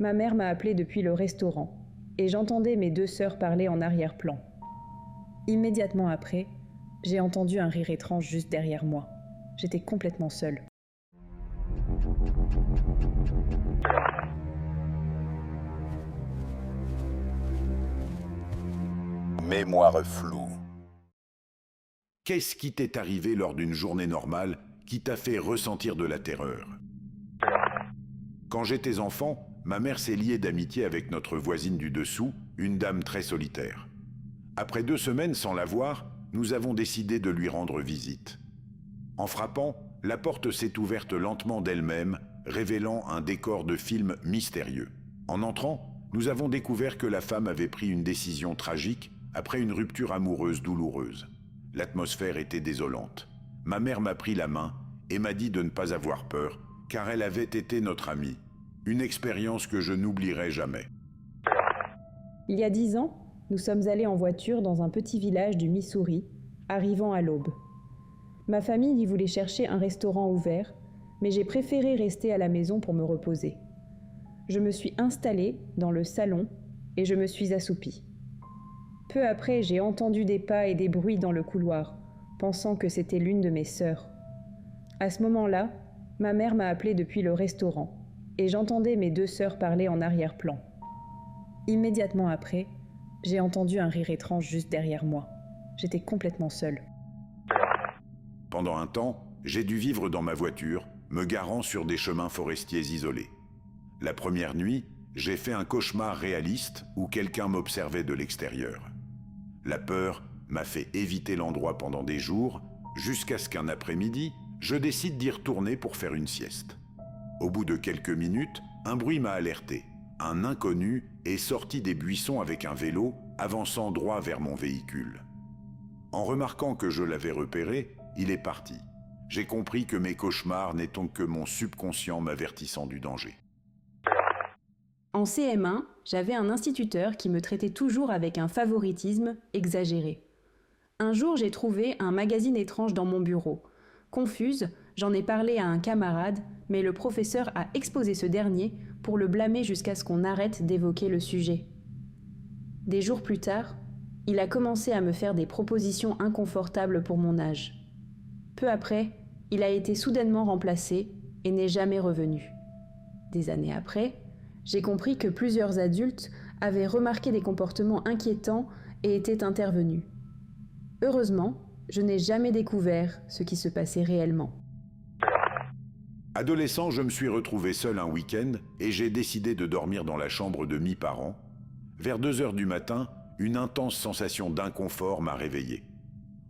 Ma mère m'a appelé depuis le restaurant et j'entendais mes deux sœurs parler en arrière-plan. Immédiatement après, j'ai entendu un rire étrange juste derrière moi. J'étais complètement seule. Mémoire floue. Qu'est-ce qui t'est arrivé lors d'une journée normale qui t'a fait ressentir de la terreur? Quand j'étais enfant, ma mère s'est liée d'amitié avec notre voisine du dessous, une dame très solitaire. Après 2 semaines sans la voir, nous avons décidé de lui rendre visite. En frappant, la porte s'est ouverte lentement d'elle-même, révélant un décor de film mystérieux. En entrant, nous avons découvert que la femme avait pris une décision tragique après une rupture amoureuse douloureuse. L'atmosphère était désolante. Ma mère m'a pris la main et m'a dit de ne pas avoir peur, car elle avait été notre amie. Une expérience que je n'oublierai jamais. Il y a 10 ans, nous sommes allés en voiture dans un petit village du Missouri, arrivant à l'aube. Ma famille y voulait chercher un restaurant ouvert, mais j'ai préféré rester à la maison pour me reposer. Je me suis installée dans le salon et je me suis assoupie. Peu après, j'ai entendu des pas et des bruits dans le couloir, pensant que c'était l'une de mes sœurs. À ce moment-là, ma mère m'a appelé depuis le restaurant et j'entendais mes deux sœurs parler en arrière-plan. Immédiatement après, j'ai entendu un rire étrange juste derrière moi. J'étais complètement seule. Pendant un temps, j'ai dû vivre dans ma voiture, me garant sur des chemins forestiers isolés. La première nuit, j'ai fait un cauchemar réaliste où quelqu'un m'observait de l'extérieur. La peur m'a fait éviter l'endroit pendant des jours, jusqu'à ce qu'un après-midi, je décide d'y retourner pour faire une sieste. Au bout de quelques minutes, un bruit m'a alerté. Un inconnu est sorti des buissons avec un vélo, avançant droit vers mon véhicule. En remarquant que je l'avais repéré, il est parti. J'ai compris que mes cauchemars n'étaient que mon subconscient m'avertissant du danger. En CM1, j'avais un instituteur qui me traitait toujours avec un favoritisme exagéré. Un jour, j'ai trouvé un magazine étrange dans mon bureau. Confuse, j'en ai parlé à un camarade, mais le professeur a exposé ce dernier pour le blâmer jusqu'à ce qu'on arrête d'évoquer le sujet. Des jours plus tard, il a commencé à me faire des propositions inconfortables pour mon âge. Peu après, il a été soudainement remplacé et n'est jamais revenu. Des années après, j'ai compris que plusieurs adultes avaient remarqué des comportements inquiétants et étaient intervenus. Heureusement, je n'ai jamais découvert ce qui se passait réellement. Adolescent, je me suis retrouvé seul un week-end et j'ai décidé de dormir dans la chambre de mes parents. Vers 2 heures du matin, une intense sensation d'inconfort m'a réveillé.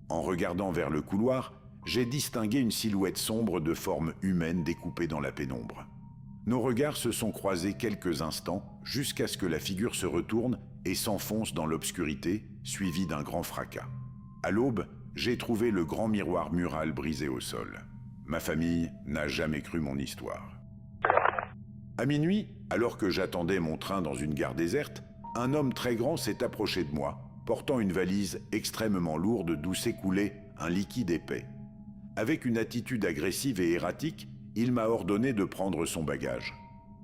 En regardant vers le couloir, j'ai distingué une silhouette sombre de forme humaine découpée dans la pénombre. Nos regards se sont croisés quelques instants jusqu'à ce que la figure se retourne et s'enfonce dans l'obscurité, suivie d'un grand fracas. À l'aube, j'ai trouvé le grand miroir mural brisé au sol. Ma famille n'a jamais cru mon histoire. À minuit, alors que j'attendais mon train dans une gare déserte, un homme très grand s'est approché de moi, portant une valise extrêmement lourde d'où s'écoulait un liquide épais. Avec une attitude agressive et erratique, il m'a ordonné de prendre son bagage.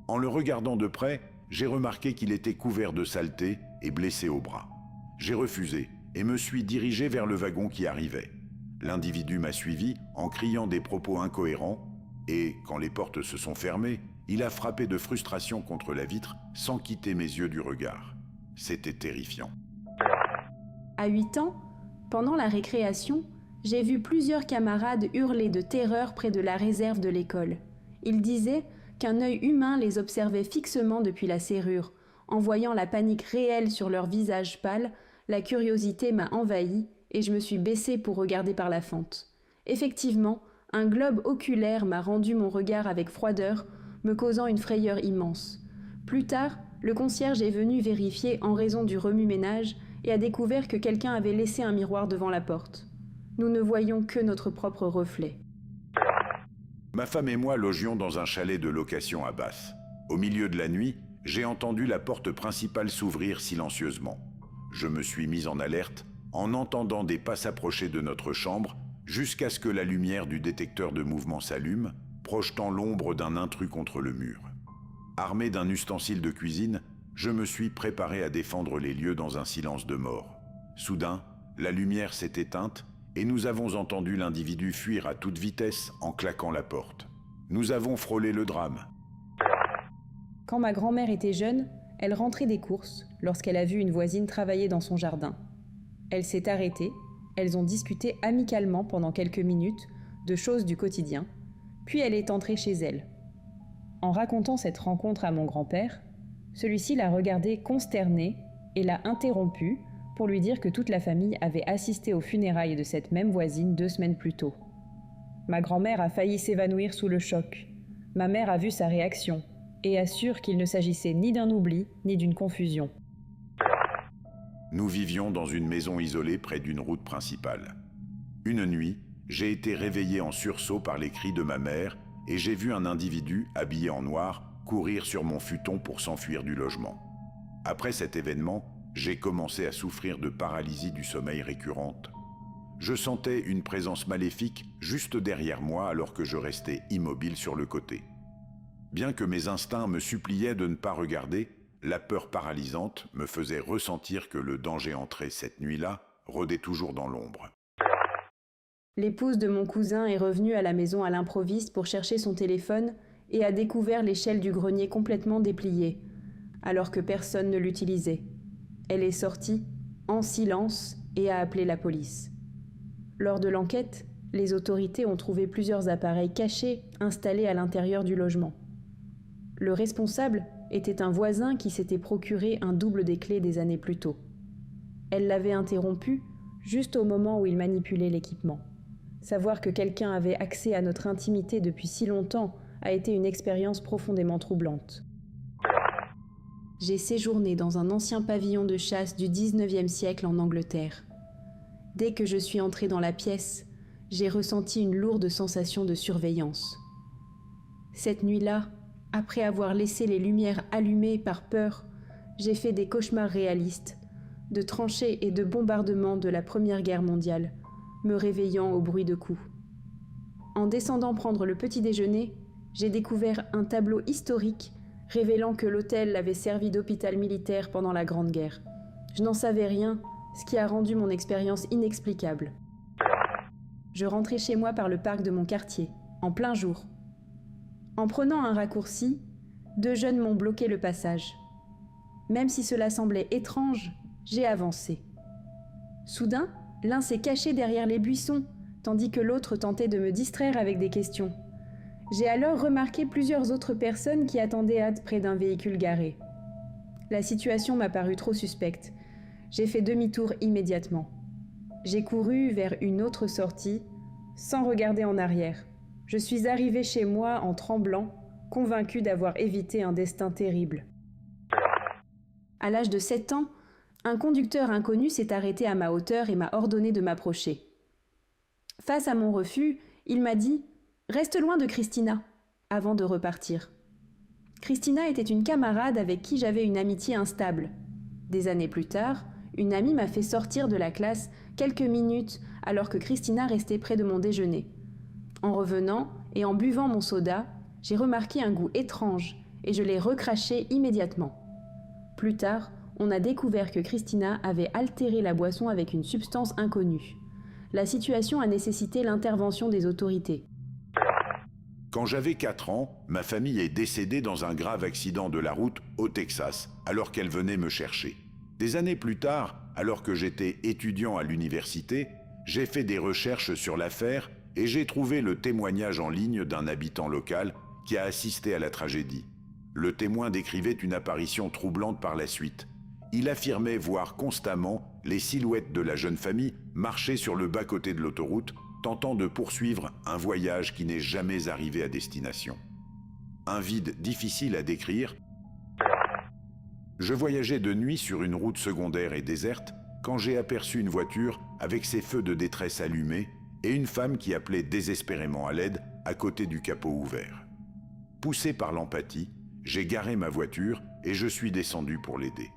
En le regardant de près, j'ai remarqué qu'il était couvert de saleté et blessé au bras. J'ai refusé et me suis dirigé vers le wagon qui arrivait. L'individu m'a suivi en criant des propos incohérents et, quand les portes se sont fermées, il a frappé de frustration contre la vitre sans quitter mes yeux du regard. C'était terrifiant. À 8 ans, pendant la récréation, j'ai vu plusieurs camarades hurler de terreur près de la réserve de l'école. Ils disaient qu'un œil humain les observait fixement depuis la serrure. En voyant la panique réelle sur leur visage pâle, la curiosité m'a envahi et je me suis baissée pour regarder par la fente. Effectivement, un globe oculaire m'a rendu mon regard avec froideur, me causant une frayeur immense. Plus tard, le concierge est venu vérifier en raison du remue-ménage et a découvert que quelqu'un avait laissé un miroir devant la porte. Nous ne voyions que notre propre reflet. Ma femme et moi logions dans un chalet de location à Bath. Au milieu de la nuit, j'ai entendu la porte principale s'ouvrir silencieusement. Je me suis mis en alerte en entendant des pas s'approcher de notre chambre jusqu'à ce que la lumière du détecteur de mouvement s'allume, projetant l'ombre d'un intrus contre le mur. Armé d'un ustensile de cuisine, je me suis préparé à défendre les lieux dans un silence de mort. Soudain, la lumière s'est éteinte et nous avons entendu l'individu fuir à toute vitesse en claquant la porte. Nous avons frôlé le drame. Quand ma grand-mère était jeune, elle rentrait des courses lorsqu'elle a vu une voisine travailler dans son jardin. Elle s'est arrêtée, elles ont discuté amicalement pendant quelques minutes de choses du quotidien, puis elle est entrée chez elle. En racontant cette rencontre à mon grand-père, celui-ci l'a regardée consternée et l'a interrompue pour lui dire que toute la famille avait assisté aux funérailles de cette même voisine 2 semaines plus tôt. Ma grand-mère a failli s'évanouir sous le choc. Ma mère a vu sa réaction et assure qu'il ne s'agissait ni d'un oubli ni d'une confusion. Nous vivions dans une maison isolée près d'une route principale. Une nuit, j'ai été réveillé en sursaut par les cris de ma mère et j'ai vu un individu habillé en noir courir sur mon futon pour s'enfuir du logement. Après cet événement, j'ai commencé à souffrir de paralysie du sommeil récurrente. Je sentais une présence maléfique juste derrière moi alors que je restais immobile sur le côté. Bien que mes instincts me suppliaient de ne pas regarder, la peur paralysante me faisait ressentir que le danger entré cette nuit-là rôdait toujours dans l'ombre. L'épouse de mon cousin est revenue à la maison à l'improviste pour chercher son téléphone et a découvert l'échelle du grenier complètement dépliée, alors que personne ne l'utilisait. Elle est sortie, en silence, et a appelé la police. Lors de l'enquête, les autorités ont trouvé plusieurs appareils cachés installés à l'intérieur du logement. Le responsable était un voisin qui s'était procuré un double des clés des années plus tôt. Elle l'avait interrompu juste au moment où il manipulait l'équipement. Savoir que quelqu'un avait accès à notre intimité depuis si longtemps a été une expérience profondément troublante. J'ai séjourné dans un ancien pavillon de chasse du 19e siècle en Angleterre. Dès que je suis entrée dans la pièce, j'ai ressenti une lourde sensation de surveillance. Cette nuit-là, après avoir laissé les lumières allumées par peur, j'ai fait des cauchemars réalistes, de tranchées et de bombardements de la Première Guerre mondiale, me réveillant au bruit de coups. En descendant prendre le petit déjeuner, j'ai découvert un tableau historique révélant que l'hôtel avait servi d'hôpital militaire pendant la Grande Guerre. Je n'en savais rien, ce qui a rendu mon expérience inexplicable. Je rentrais chez moi par le parc de mon quartier, en plein jour. En prenant un raccourci, 2 jeunes m'ont bloqué le passage. Même si cela semblait étrange, j'ai avancé. Soudain, l'un s'est caché derrière les buissons, tandis que l'autre tentait de me distraire avec des questions. J'ai alors remarqué plusieurs autres personnes qui attendaient hâte près d'un véhicule garé. La situation m'a paru trop suspecte. J'ai fait demi-tour immédiatement. J'ai couru vers une autre sortie, sans regarder en arrière. Je suis arrivée chez moi en tremblant, convaincue d'avoir évité un destin terrible. À l'âge de 7 ans, un conducteur inconnu s'est arrêté à ma hauteur et m'a ordonné de m'approcher. Face à mon refus, il m'a dit « Reste loin de Christina » avant de repartir. Christina était une camarade avec qui j'avais une amitié instable. Des années plus tard, une amie m'a fait sortir de la classe quelques minutes alors que Christina restait près de mon déjeuner. En revenant et en buvant mon soda, j'ai remarqué un goût étrange et je l'ai recraché immédiatement. Plus tard, on a découvert que Christina avait altéré la boisson avec une substance inconnue. La situation a nécessité l'intervention des autorités. Quand j'avais 4 ans, ma famille est décédée dans un grave accident de la route au Texas, alors qu'elle venait me chercher. Des années plus tard, alors que j'étais étudiant à l'université, j'ai fait des recherches sur l'affaire et j'ai trouvé le témoignage en ligne d'un habitant local qui a assisté à la tragédie. Le témoin décrivait une apparition troublante par la suite. Il affirmait voir constamment les silhouettes de la jeune famille marcher sur le bas-côté de l'autoroute, tentant de poursuivre un voyage qui n'est jamais arrivé à destination. Un vide difficile à décrire. Je voyageais de nuit sur une route secondaire et déserte quand j'ai aperçu une voiture avec ses feux de détresse allumés et une femme qui appelait désespérément à l'aide à côté du capot ouvert. Poussé par l'empathie, j'ai garé ma voiture et je suis descendu pour l'aider.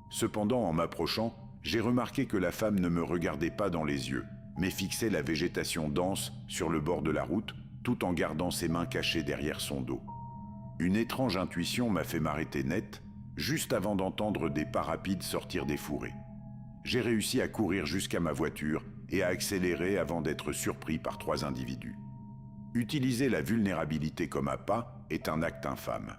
Cependant, en m'approchant, j'ai remarqué que la femme ne me regardait pas dans les yeux, mais fixait la végétation dense sur le bord de la route, tout en gardant ses mains cachées derrière son dos. Une étrange intuition m'a fait m'arrêter net, juste avant d'entendre des pas rapides sortir des fourrés. J'ai réussi à courir jusqu'à ma voiture et à accélérer avant d'être surpris par 3 individus. Utiliser la vulnérabilité comme appât est un acte infâme.